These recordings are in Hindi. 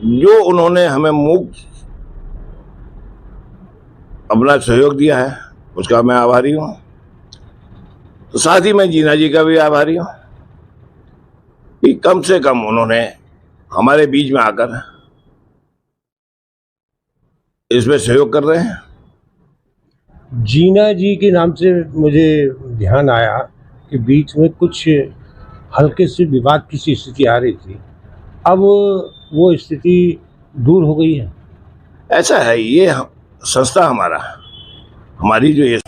जो उन्होंने हमें मुफ्त अपना सहयोग दिया है उसका मैं आभारी हूं। तो साथ ही मैं जीना जी का भी आभारी हूं कि कम से कम उन्होंने हमारे बीच में आकर इसमें सहयोग कर रहे हैं। जीना जी के नाम से मुझे ध्यान आया कि बीच में कुछ हल्के से विवाद की स्थिति आ रही थी, अब वो स्थिति दूर हो गई है। ऐसा है, ये संस्था हमारी जो ये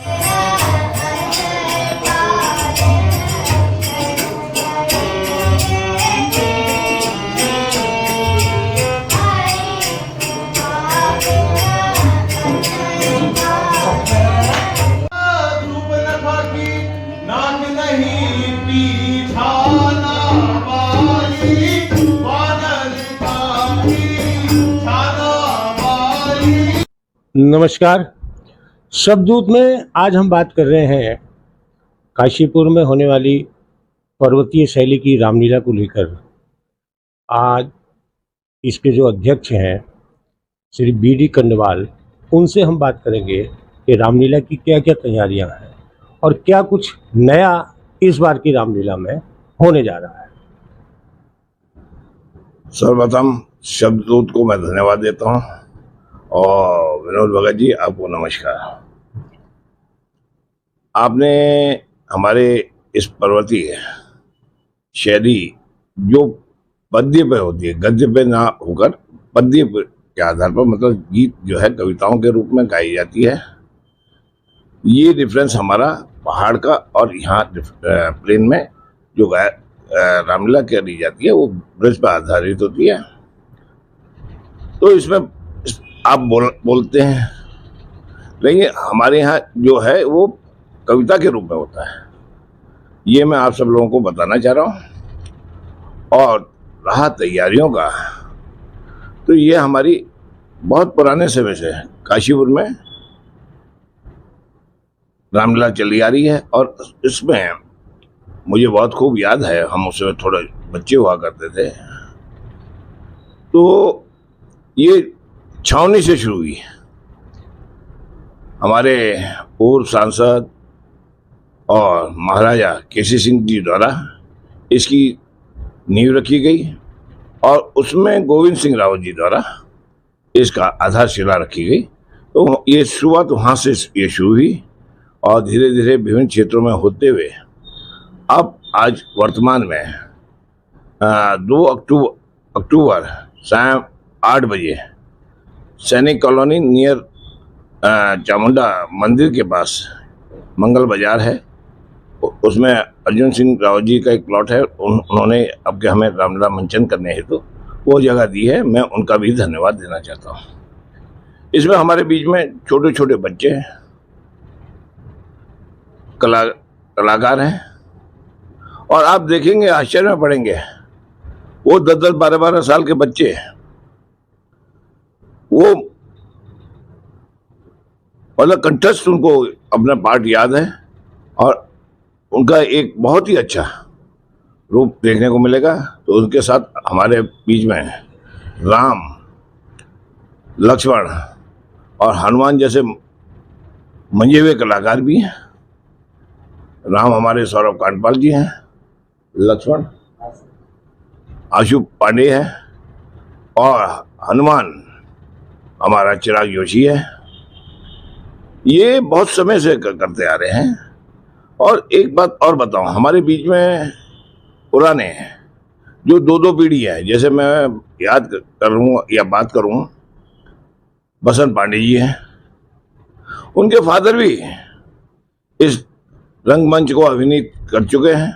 नमस्कार। शब्ददूत में आज हम बात कर रहे हैं काशीपुर में होने वाली पर्वतीय शैली की रामलीला को लेकर। आज इसके जो अध्यक्ष हैं श्री बी.डी. कंडवाल, उनसे हम बात करेंगे कि रामलीला की क्या क्या तैयारियां हैं और क्या कुछ नया इस बार की रामलीला में होने जा रहा है। सर्वप्रथम शब्ददूत को मैं धन्यवाद देता हूं और विनोद भगत जी आपको नमस्कार। आपने हमारे इस पर्वतीय शैली जो पद्य पे होती है, गद्य पे ना होकर पद्य के आधार पर, मतलब गीत जो है कविताओं के रूप में गाई जाती है, ये डिफरेंस हमारा पहाड़ का और यहाँ प्लेन में जो रामलीला करी जाती है वो ब्रज पर आधारित होती है। तो इसमें आप बोलते हैं, लेकिन हमारे यहाँ जो है वो कविता के रूप में होता है। ये मैं आप सब लोगों को बताना चाह रहा हूँ। और रहा तैयारियों का, तो ये हमारी बहुत पुराने समय से काशीपुर में रामलीला चली आ रही है। और इसमें मुझे बहुत खूब याद है, हम उसमें थोड़े बच्चे हुआ करते थे, तो ये छावनी से शुरू हुई। हमारे पूर्व सांसद और महाराजा केसी सिंह जी द्वारा इसकी नींव रखी गई और उसमें गोविंद सिंह रावत जी द्वारा इसका आधारशिला रखी गई। तो ये शुरुआत वहाँ से ये शुरू हुई और धीरे धीरे विभिन्न क्षेत्रों में होते हुए अब आज वर्तमान में 2 अक्टूबर शाम 8 बजे सैनिक कॉलोनी नियर चामुंडा मंदिर के पास मंगल बाजार है, उसमें अर्जुन सिंह रावत जी का एक प्लॉट है। उन्होंने अब के हमें रामलीला मंचन करने हेतु वो जगह दी है, मैं उनका भी धन्यवाद देना चाहता हूँ। इसमें हमारे बीच में छोटे छोटे बच्चे कलाकार हैं और आप देखेंगे आश्चर्य में पड़ेंगे, वो 10-10, 12-12 साल के बच्चे, वो मतलब कंठस्थ उनको अपना पार्ट याद है और उनका एक बहुत ही अच्छा रूप देखने को मिलेगा। तो उनके साथ हमारे बीच में राम, लक्ष्मण और हनुमान जैसे मंजे हुए कलाकार भी हैं। राम हमारे सौरभ कांडपाल जी हैं, लक्ष्मण आशु पांडे है और हनुमान हमारा चिराग जोशी है। ये बहुत समय से करते आ रहे हैं। और एक बात और बताऊं, हमारे बीच में पुराने जो 2-2 पीढ़ी है, जैसे मैं याद करूं या बात करूं, बसंत पांडे जी हैं, उनके फादर भी इस रंगमंच को अभिनीत कर चुके हैं।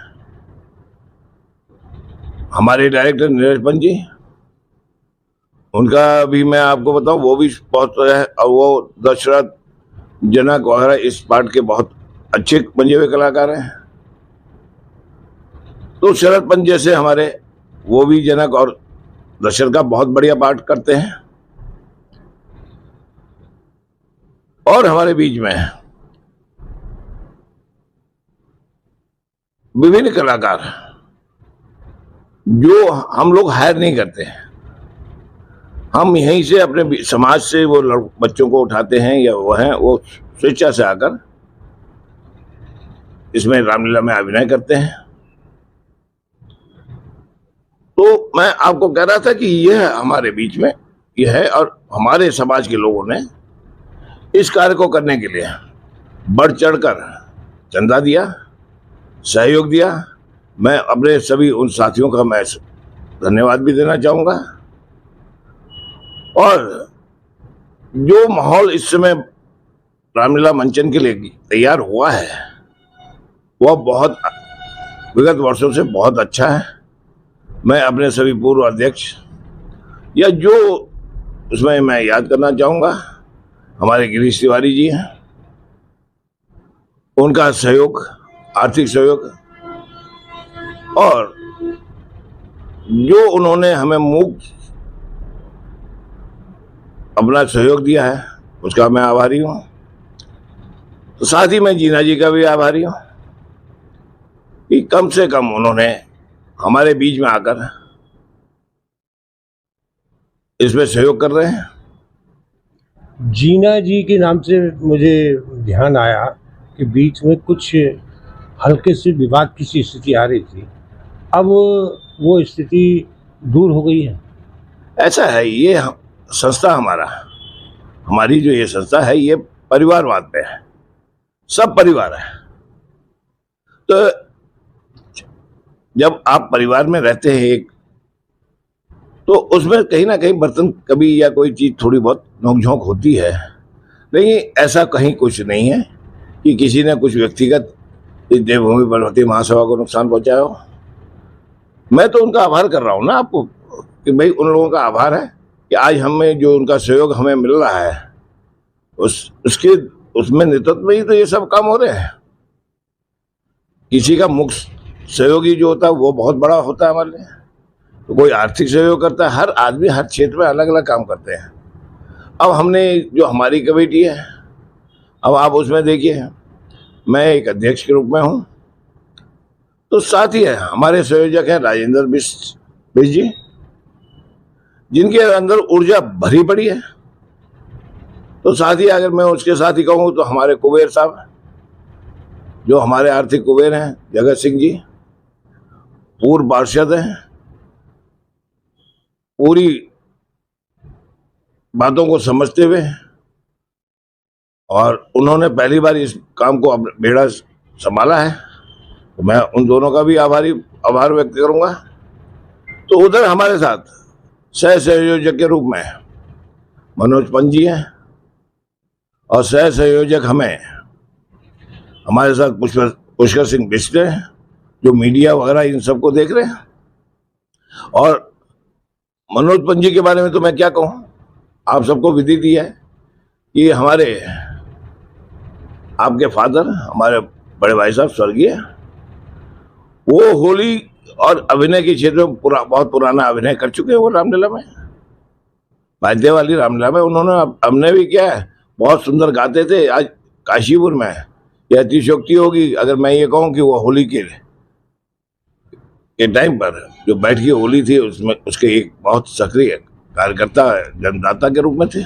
हमारे डायरेक्टर नीरज पंत जी, उनका भी मैं आपको बताऊं, वो भी बहुत है और वो दशरथ, जनक वगैरह इस पार्ट के बहुत अच्छे बने हुए कलाकार हैं। तो शरद पंत जैसे हमारे, वो भी जनक और दशरथ का बहुत बढ़िया पार्ट करते हैं। और हमारे बीच में विभिन्न कलाकार जो हम लोग हायर नहीं करते हैं, हम यहीं से अपने समाज से वो बच्चों को उठाते हैं या वो स्वेच्छा से आकर इसमें रामलीला में अभिनय करते हैं। तो मैं आपको कह रहा था कि यह हमारे बीच में यह है और हमारे समाज के लोगों ने इस कार्य को करने के लिए बढ़ चढ़कर चंदा दिया, सहयोग दिया। मैं अपने सभी उन साथियों का मैं धन्यवाद भी देना चाहूंगा। और जो माहौल इस समय रामलीला मंचन के लिए तैयार हुआ है वह बहुत विगत वर्षों से बहुत अच्छा है। मैं अपने सभी पूर्व अध्यक्ष या जो उसमें मैं याद करना चाहूंगा, हमारे गिरीश तिवारी जी हैं, उनका सहयोग, आर्थिक सहयोग, और जो उन्होंने हमें मुफ्त अपना सहयोग दिया है उसका मैं आभारी हूं। तो साथ ही मैं जीना जी का भी आभारी हूं कि कम से कम उन्होंने हमारे बीच में आकर इसमें सहयोग कर रहे हैं। जीना जी के नाम से मुझे ध्यान आया कि बीच में कुछ हल्के से विवाद की सी स्थिति आ रही थी, अब वो स्थिति दूर हो गई है। ऐसा है, ये संस्था हमारी जो ये संस्था है ये परिवारवाद पे है, सब परिवार है। तो जब आप परिवार में रहते हैं एक, तो उसमें कहीं ना कहीं बर्तन कभी या कोई चीज थोड़ी बहुत नोकझोंक होती है, लेकिन ऐसा कहीं कुछ नहीं है कि किसी ने कुछ व्यक्तिगत इस देवभूमि पर्वतीय महासभा को नुकसान पहुंचाया हो। मैं तो उनका आभार कर रहा हूं ना आपको कि भाई उन लोगों का आभार है कि आज हमें जो उनका सहयोग हमें मिल रहा है उसमें नेतृत्व में ही तो ये सब काम हो रहे हैं। किसी का मुख्य सहयोगी जो होता है वो बहुत बड़ा होता है हमारे लिए, तो कोई आर्थिक सहयोग करता है, हर आदमी हर क्षेत्र में अलग अलग काम करते हैं। अब हमने जो हमारी कमेटी है, अब आप उसमें देखिए मैं एक अध्यक्ष के रूप में हूं, तो साथ ही है हमारे संयोजक हैं राजेंद्र बिष्ट जी, जिनके अंदर ऊर्जा भरी पड़ी है। तो साथ ही अगर मैं उसके साथ ही कहूँ तो हमारे कुबेर साहब जो हमारे आर्थिक कुबेर हैं, जगत सिंह जी पूर्व पार्षद हैं, पूरी बातों को समझते हुए, और उन्होंने पहली बार इस काम को बेड़ा संभाला है, तो मैं उन दोनों का भी आभार व्यक्त करूंगा। तो उधर हमारे साथ सह संयोजक के रूप में मनोज पंत जी हैं और सह संयोजक हमारे साथ पुष्कर सिंह बिष्ट हैं जो मीडिया वगैरह इन सबको देख रहे हैं। और मनोज पंत जी के बारे में तो मैं क्या कहूँ, आप सबको विदित ही है कि हमारे आपके फादर, हमारे बड़े भाई साहब स्वर्गीय, वो होली और अभिनय के क्षेत्र में बहुत पुराना अभिनय कर चुके हैं। वो रामलीला में, वाद्य वाली रामलीला में उन्होंने अभिनय भी किया है, बहुत सुंदर गाते थे। आज काशीपुर में यह अतिशयोक्ति होगी अगर मैं ये कहूँ कि वो होली के टाइम पर जो बैठ की होली थी उसमें उसके एक बहुत सक्रिय कार्यकर्ता, जनदाता के रूप में थे।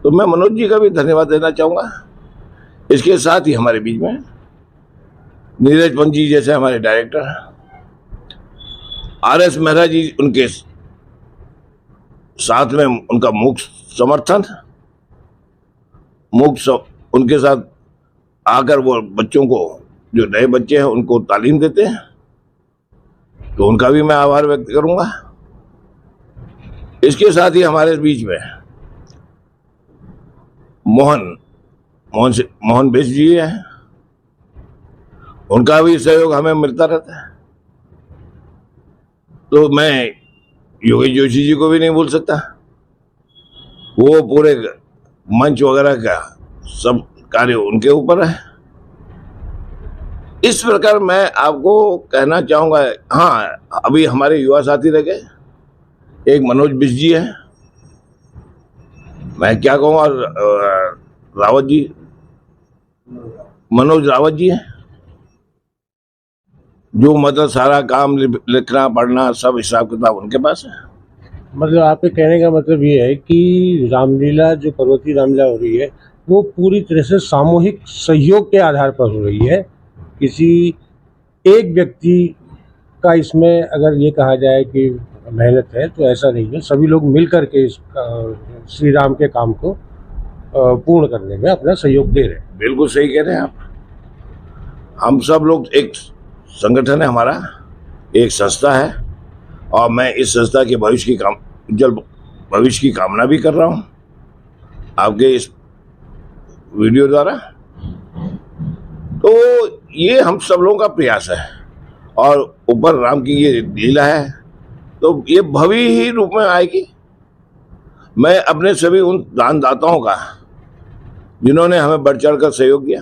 तो मैं मनोज जी का भी धन्यवाद देना चाहूंगा। इसके साथ ही हमारे बीच में नीरज पंत जी जैसे हमारे डायरेक्टर, RS मेहरा जी उनके साथ में उनका मुख्य समर्थन, उनके साथ आकर वो बच्चों को, जो नए बच्चे हैं उनको तालीम देते हैं, तो उनका भी मैं आभार व्यक्त करूंगा। इसके साथ ही हमारे बीच में मोहन बिष्ट जी हैं, उनका भी सहयोग हमें मिलता रहता है। तो मैं योगेश जोशी जी को भी नहीं भूल सकता, वो पूरे मंच वगैरह का सब कार्य उनके ऊपर है। इस प्रकार मैं आपको कहना चाहूंगा। हाँ, अभी हमारे युवा साथी रह गए, एक मनोज बिष्ट जी है, मैं क्या कहूँगा, रावत जी, मनोज रावत जी है, जो मतलब सारा काम लिखना पढ़ना सब हिसाब किताब उनके पास है। मतलब आपके कहने का मतलब ये है कि रामलीला जो पर्वतीय रामलीला हो रही है वो पूरी तरह से सामूहिक सहयोग के आधार पर हो रही है। किसी एक व्यक्ति का इसमें अगर ये कहा जाए कि मेहनत है तो ऐसा नहीं है। सभी लोग मिल कर के इस श्री राम के काम को पूर्ण करने में अपना सहयोग दे रहे हैं। बिल्कुल सही कह रहे हैं आप। हम सब लोग एक संगठन है हमारा, एक संस्था है, और मैं इस संस्था के भविष्य की उज्जवल भविष्य की कामना भी कर रहा हूँ आपके इस वीडियो द्वारा। तो ये हम सब लोगों का प्रयास है, और ऊपर राम की ये लीला है तो ये भव्य ही रूप में आएगी। मैं अपने सभी उन दानदाताओं का जिन्होंने हमें बढ़ चढ़ कर सहयोग किया,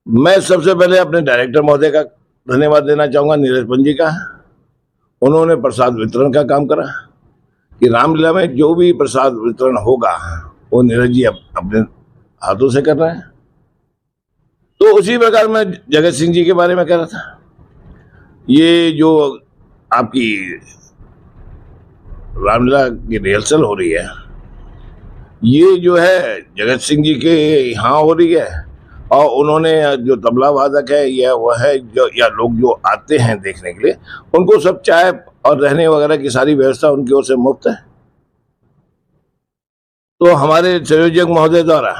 मैं सबसे पहले अपने डायरेक्टर महोदय का धन्यवाद देना चाहूंगा, नीरज पंजी का। उन्होंने प्रसाद वितरण का काम करा कि रामलीला में जो भी प्रसाद वितरण होगा वो नीरज जी अपने हाथों से कर रहे हैं। तो उसी प्रकार मैं जगत सिंह जी के बारे में कह रहा था। ये जो आपकी रामलीला की रिहर्सल हो रही है, ये जो है जगत सिंह जी के यहाँ हो रही है, और उन्होंने जो तबला वादक है या वह है जो या लोग जो आते हैं देखने के लिए, उनको सब चाय और रहने वगैरह की सारी व्यवस्था उनकी ओर से मुफ्त है। तो हमारे संयोजक महोदय द्वारा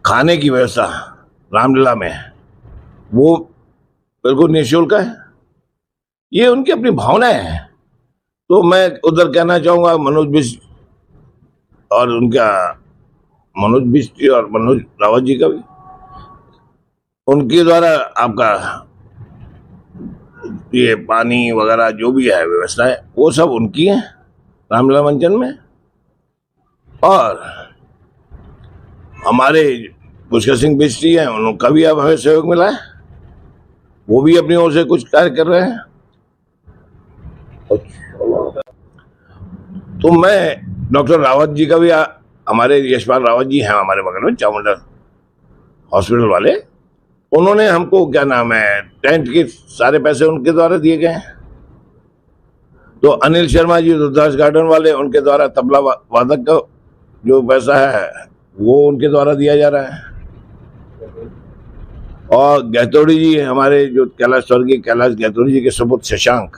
खाने की व्यवस्था रामलीला में वो बिल्कुल निःशुल्क है। ये उनकी अपनी भावनाएं हैं। तो मैं उधर कहना चाहूंगा मनोज बिष्ट और मनोज रावत जी का भी, उनके द्वारा आपका ये पानी वगैरह जो भी है व्यवस्था है वो सब उनकी है रामलीला मंचन में। और हमारे पुष्कर सिंह बिष्ट जी हैं, उनका भी अब हमें सहयोग मिला है, वो भी अपनी ओर से कुछ कार्य कर रहे हैं। तो मैं डॉक्टर रावत जी का भी हमारे यशपाल रावत जी हैं हमारे बगल में, चामुंडा हॉस्पिटल वाले, उन्होंने हमको क्या नाम है टेंट के सारे पैसे उनके द्वारा दिए गए हैं। तो अनिल शर्मा जी रुद्रदास गार्डन वाले, उनके द्वारा तबला वादक का जो पैसा है वो उनके द्वारा दिया जा रहा है। और गहतोड़ी जी हमारे जो स्वर्गीय कैलाश गहतोड़ी जी के सुपुत्र शशांक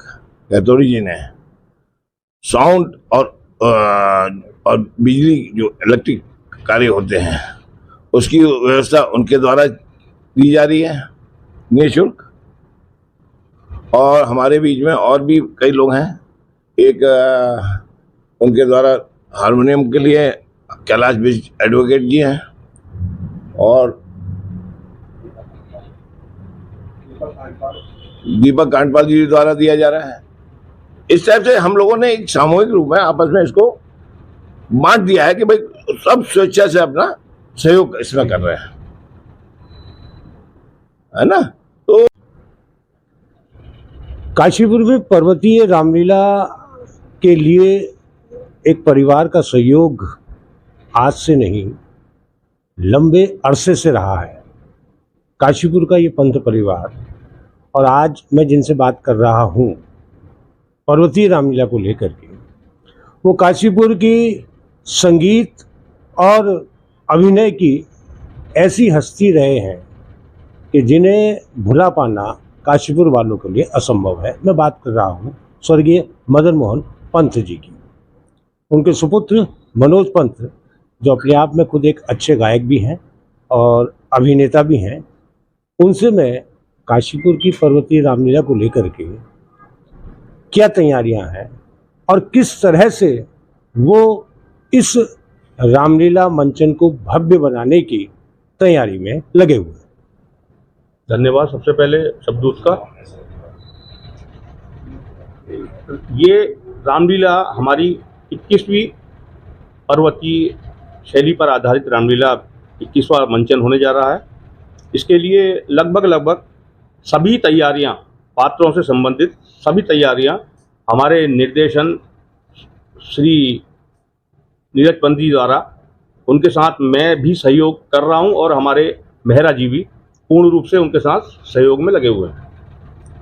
गहतोड़ी जी ने साउंड और बिजली जो इलेक्ट्रिक कार्य होते हैं उसकी व्यवस्था उनके द्वारा दी जा रही है निःशुल्क। और हमारे बीच में और भी कई लोग हैं। एक उनके द्वारा हारमोनियम के लिए कैलाश बिष्ट एडवोकेट जी हैं, और दीपक कांडपाल जी द्वारा दिया जा रहा है। इस टाइप से हम लोगों ने एक सामूहिक रूप में आपस में इसको बांट दिया है कि भाई सब स्वेच्छा से अपना सहयोग इसमें कर रहे हैं, है ना। तो काशीपुर में पर्वतीय रामलीला के लिए एक परिवार का सहयोग आज से नहीं लंबे अरसे से रहा है। काशीपुर का ये पंथ परिवार, और आज मैं जिनसे बात कर रहा हूँ पर्वतीय रामलीला को लेकर के, वो काशीपुर की संगीत और अभिनय की ऐसी हस्ती रहे हैं कि जिन्हें भुला पाना काशीपुर वालों के लिए असंभव है। मैं बात कर रहा हूँ स्वर्गीय मदन मोहन पंत जी की। उनके सुपुत्र मनोज पंत, जो अपने आप में खुद एक अच्छे गायक भी हैं और अभिनेता भी हैं, उनसे मैं काशीपुर की पर्वतीय रामलीला को लेकर के क्या तैयारियां हैं और किस तरह से वो इस रामलीला मंचन को भव्य बनाने की तैयारी में लगे हुए। धन्यवाद सबसे पहले शब्दूत का। ये रामलीला हमारी 21वीं पर्वतीय शैली पर आधारित रामलीला 21वां मंचन होने जा रहा है। इसके लिए लगभग सभी तैयारियां, पात्रों से संबंधित सभी तैयारियां हमारे निर्देशन श्री नीरज पंजी द्वारा, उनके साथ मैं भी सहयोग कर रहा हूं, और हमारे मेहरा जी भी पूर्ण रूप से उनके साथ सहयोग में लगे हुए हैं।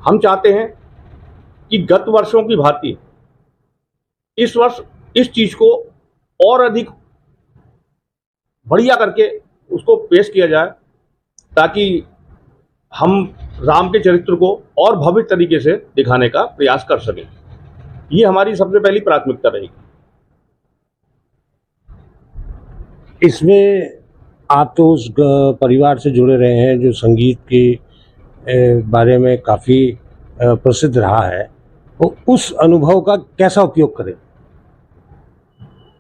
हम चाहते हैं कि गत वर्षों की भांति इस वर्ष इस चीज को और अधिक बढ़िया करके उसको पेश किया जाए, ताकि हम राम के चरित्र को और भव्य तरीके से दिखाने का प्रयास कर सकें। ये हमारी सबसे पहली प्राथमिकता रहेगी। इसमें आप तो उस परिवार से जुड़े रहे हैं जो संगीत के बारे में काफ़ी प्रसिद्ध रहा है, तो उस अनुभव का कैसा उपयोग करें?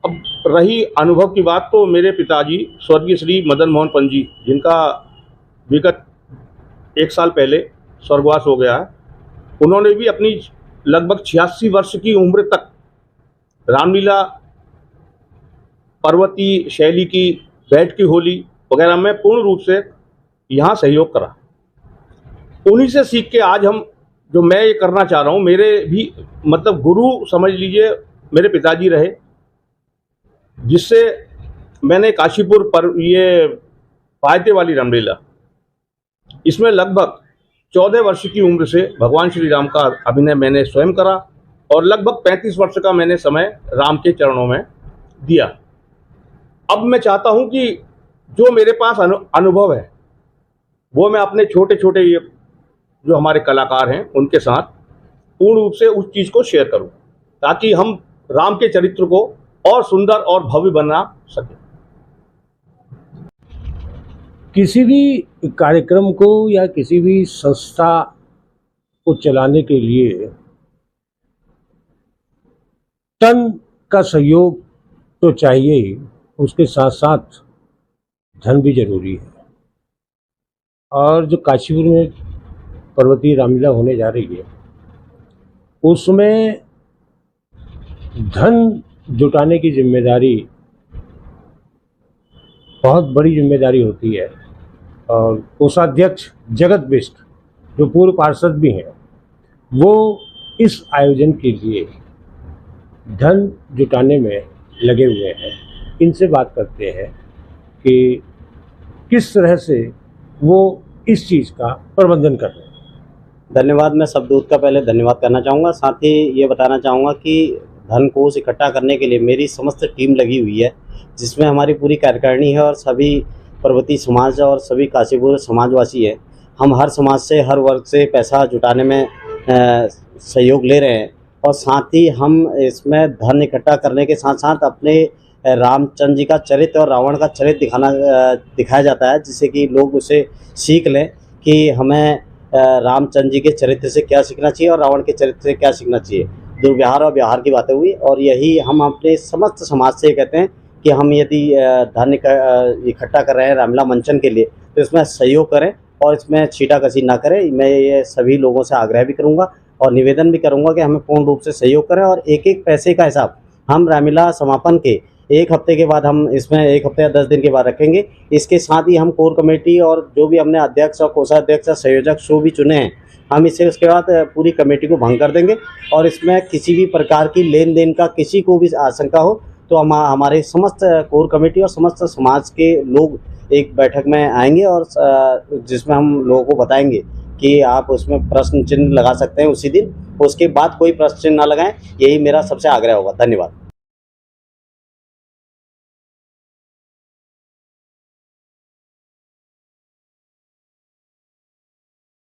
अब रही अनुभव की बात, तो मेरे पिताजी स्वर्गीय श्री मदन मोहन पंत जी, जिनका विगत 1 साल पहले स्वर्गवास हो गया है, उन्होंने भी अपनी लगभग 86 वर्ष की उम्र तक रामलीला, पर्वतीय शैली की बैठ की होली वगैरह में पूर्ण रूप से यहाँ सहयोग करा। उन्हीं से सीख के आज हम जो मैं ये करना चाह रहा हूँ, मेरे भी मतलब गुरु समझ लीजिए मेरे पिताजी रहे, जिससे मैंने काशीपुर पर ये पायते वाली रामलीला, इसमें लगभग 14 वर्ष की उम्र से भगवान श्री राम का अभिनय मैंने स्वयं करा और लगभग 35 वर्ष का मैंने समय राम के चरणों में दिया। अब मैं चाहता हूं कि जो मेरे पास अनुभव है वो मैं अपने छोटे छोटे ये जो हमारे कलाकार हैं उनके साथ पूर्ण रूप से उस चीज़ को शेयर करूं, ताकि हम राम के चरित्र को और सुंदर और भव्य बना सकें। किसी भी कार्यक्रम को या किसी भी संस्था को चलाने के लिए तन का सहयोग तो चाहिए ही, उसके साथ साथ धन भी जरूरी है। और जो काशीपुर में पर्वतीय रामलीला होने जा रही है, उसमें धन जुटाने की जिम्मेदारी बहुत बड़ी जिम्मेदारी होती है। और कोषाध्यक्ष जगत बिष्ट जो पूर्व पार्षद भी हैं, वो इस आयोजन के लिए धन जुटाने में लगे हुए हैं। इनसे बात करते हैं कि किस तरह से वो इस चीज़ का प्रबंधन कर रहे हैं। धन्यवाद। मैं सबदूत का पहले धन्यवाद करना चाहूँगा। साथ ही ये बताना चाहूँगा कि धन कोष इकट्ठा करने के लिए मेरी समस्त टीम लगी हुई है, जिसमें हमारी पूरी कार्यकारिणी है और सभी पर्वतीय समाज और सभी काशीपुर समाजवासी हैं। हम हर समाज से, हर वर्ग से पैसा जुटाने में सहयोग ले रहे हैं और साथ ही हम इसमें धन इकट्ठा करने के साथ साथ अपने रामचंद्र जी का चरित्र और रावण का चरित्र दिखाया जाता है, जिससे कि लोग उसे सीख लें कि हमें रामचंद्र जी के चरित्र से क्या सीखना चाहिए और रावण के चरित्र से क्या सीखना चाहिए। दुर्व्यवहार और व्यवहार की बातें हुई और यही हम अपने समस्त समाज से कहते हैं कि हम यदि धन इकट्ठा कर रहे हैं रामलीला मंचन के लिए, तो इसमें सहयोग करें और इसमें छीटाकशी ना करें। मैं ये सभी लोगों से आग्रह भी करूँगा और निवेदन भी करूँगा कि हमें पूर्ण रूप से सहयोग करें और एक एक पैसे का हिसाब हम रामलीला समापन के 1 हफ्ते के बाद, हम इसमें 1 हफ्ते या 10 दिन के बाद रखेंगे। इसके साथ ही हम कोर कमेटी और जो भी हमने अध्यक्ष और कोषाध्यक्ष और संयोजक जो भी चुने हैं, हम इसे उसके बाद पूरी कमेटी को भंग कर देंगे और इसमें किसी भी प्रकार की लेन देन का किसी को भी आशंका हो तो हम हमारे समस्त कोर कमेटी और समस्त समाज के लोग एक बैठक में आएंगे और जिसमें हम लोगों को बताएंगे कि आप उसमें प्रश्न चिन्ह लगा सकते हैं उसी दिन, उसके बाद कोई प्रश्न चिन्ह ना लगाएं। यही मेरा सबसे आग्रह होगा। धन्यवाद।